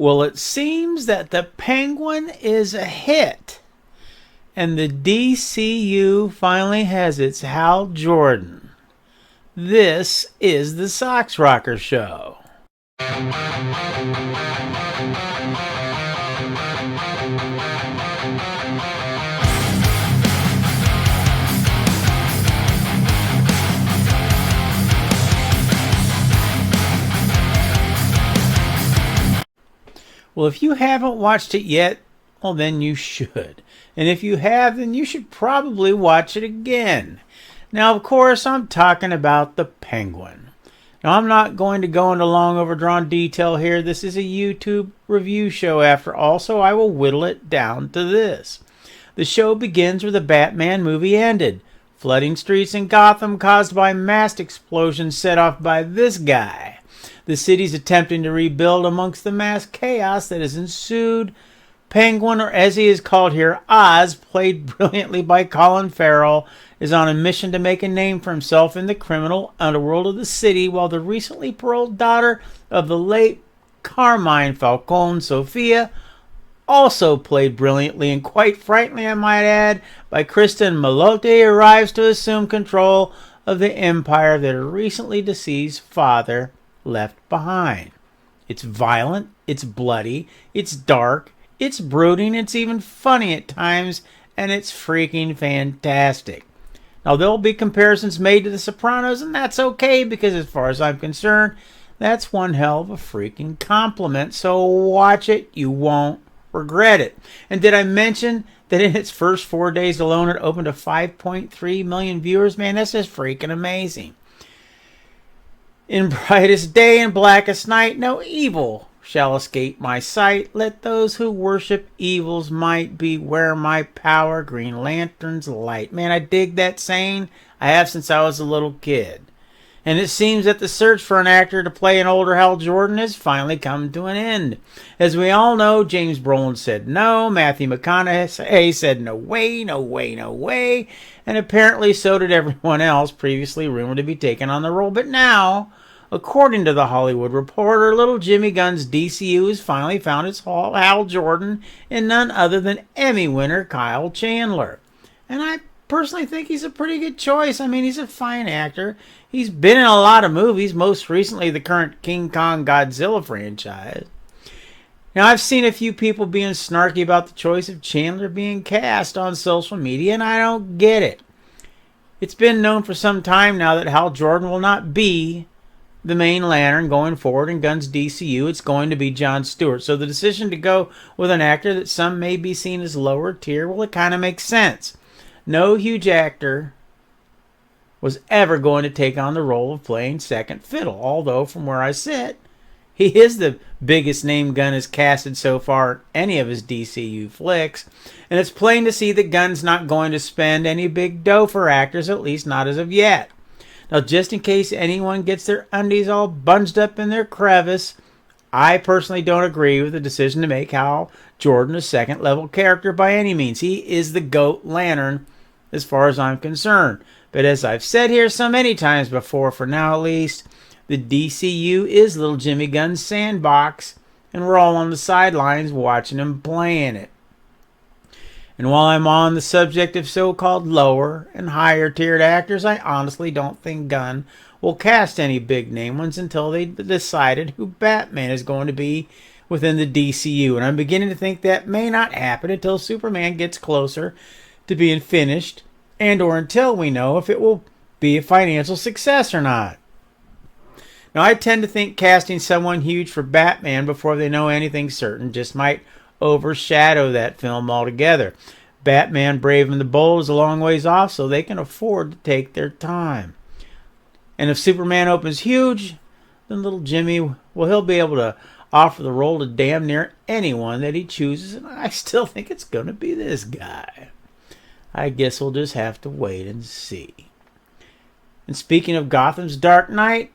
Well, it seems that the Penguin is a hit, and the DCU finally has its Hal Jordan. This is the Sox Rocker Show. Well, if you haven't watched it yet, well, then you should. And if you have, then you should probably watch it again. Now, of course, I'm talking about the Penguin. Now, I'm not going to go into long overdrawn detail here. This is a YouTube review show after all, so I will whittle it down to this. The show begins where the Batman movie ended. Flooding streets in Gotham caused by mass explosions set off by this guy. The city's attempting to rebuild amongst the mass chaos that has ensued. Penguin, or as he is called here, Oz, played brilliantly by Colin Farrell, is on a mission to make a name for himself in the criminal underworld of the city, while the recently paroled daughter of the late Carmine Falcone, Sophia, also played brilliantly and quite frankly, I might add, by Kristen Milotti, arrives to assume control of the empire that her recently deceased father left behind. It's violent, it's bloody, it's dark, it's brooding, it's even funny at times, and it's freaking fantastic. Now, there'll be comparisons made to The Sopranos, and that's okay, because as far as I'm concerned, that's one hell of a freaking compliment. So watch it, you won't regret it. And did I mention that in its first 4 days alone, it opened to 5.3 million viewers? Man, that's just freaking amazing. In brightest day and blackest night, no evil shall escape my sight. Let those who worship evil's might beware my power, Green Lantern's light. Man, I dig that saying. I have since I was a little kid. And it seems that the search for an actor to play an older Hal Jordan has finally come to an end. As we all know, James Brolin said no, Matthew McConaughey said no way, no way, no way, and apparently so did everyone else previously rumored to be taken on the role. But now, according to the Hollywood Reporter, little Jimmy Gunn's DCU has finally found its Hal Jordan in none other than Emmy winner Kyle Chandler. And I personally think he's a pretty good choice. I mean, he's a fine actor. He's been in a lot of movies, most recently the current King Kong Godzilla franchise. Now, I've seen a few people being snarky about the choice of Chandler being cast on social media, and I don't get it. It's been known for some time now that Hal Jordan will not be the main Lantern going forward in Gunn's DCU. It's going to be Jon Stewart. So the decision to go with an actor that some may be seen as lower tier, well, it kind of makes sense. No huge actor was ever going to take on the role of playing second fiddle, although from where I sit, he is the biggest name Gunn has casted so far in any of his DCU flicks, and it's plain to see that Gunn's not going to spend any big dough for actors, at least not as of yet. Now, just in case anyone gets their undies all bunged up in their crevice, I personally don't agree with the decision to make Hal Jordan a second-level character by any means. He is the GOAT Lantern as far as I'm concerned. But as I've said here so many times before, for now at least, the DCU is little Jimmy Gunn's sandbox, and we're all on the sidelines watching him playing it. And while I'm on the subject of so-called lower and higher tiered actors, I honestly don't think Gunn will cast any big name ones until they decided who Batman is going to be within the DCU. And I'm beginning to think that may not happen until Superman gets closer to being finished, and or until we know if it will be a financial success or not. Now, I tend to think casting someone huge for Batman before they know anything certain just might overshadow that film altogether. Batman Brave and the Bold is a long ways off, so they can afford to take their time. And if Superman opens huge, then little Jimmy, well, he'll be able to offer the role to damn near anyone that he chooses, and I still think it's going to be this guy. I guess we'll just have to wait and see. And speaking of Gotham's Dark Knight,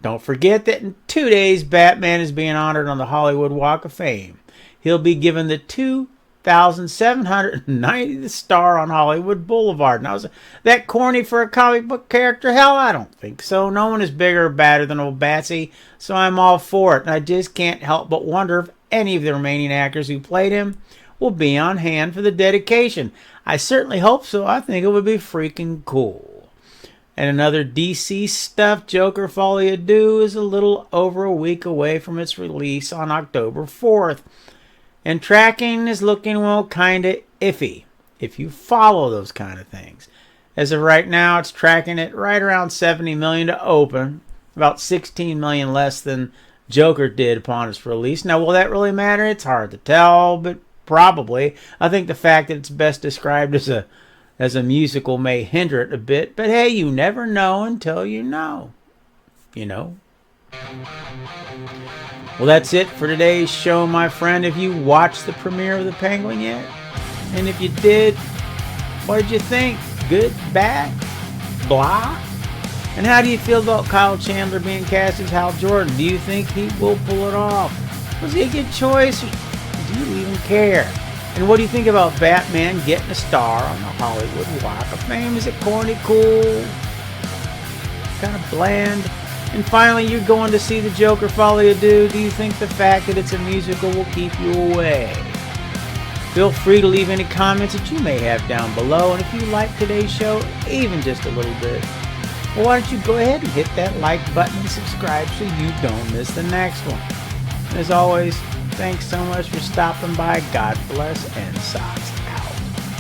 don't forget that in 2 days, Batman is being honored on the Hollywood Walk of Fame. He'll be given the 2 $1,790 the star on Hollywood Boulevard. Now, is that corny for a comic book character? Hell, I don't think so. No one is bigger or badder than old Batsy, so I'm all for it. And I just can't help but wonder if any of the remaining actors who played him will be on hand for the dedication. I certainly hope so. I think it would be freaking cool. And another DC stuff, Joker Folie à Deux is a little over a week away from its release on October 4th. And tracking is looking, well, kind of iffy if you follow those kind of things. As of right now, it's tracking at right around $70 million to open, about $16 million less than Joker did upon its release. Now, will that really matter? It's hard to tell, but probably. I think the fact that it's best described as a musical may hinder it a bit, but hey, you never know until you know. You know? Well, that's it for today's show, my friend. Have you watched the premiere of The Penguin yet? And if you did, what did you think? Good, bad, blah? And how do you feel about Kyle Chandler being cast as Hal Jordan? Do you think he will pull it off? Was he a good choice? Or do you even care? And what do you think about Batman getting a star on the Hollywood Walk of Fame? Is it corny, cool, kind of bland? And finally, you're going to see the Joker Folie à Deux. Do you think the fact that it's a musical will keep you away? Feel free to leave any comments that you may have down below. And if you like today's show, even just a little bit, well, why don't you go ahead and hit that like button and subscribe so you don't miss the next one. And as always, thanks so much for stopping by. God bless and socks.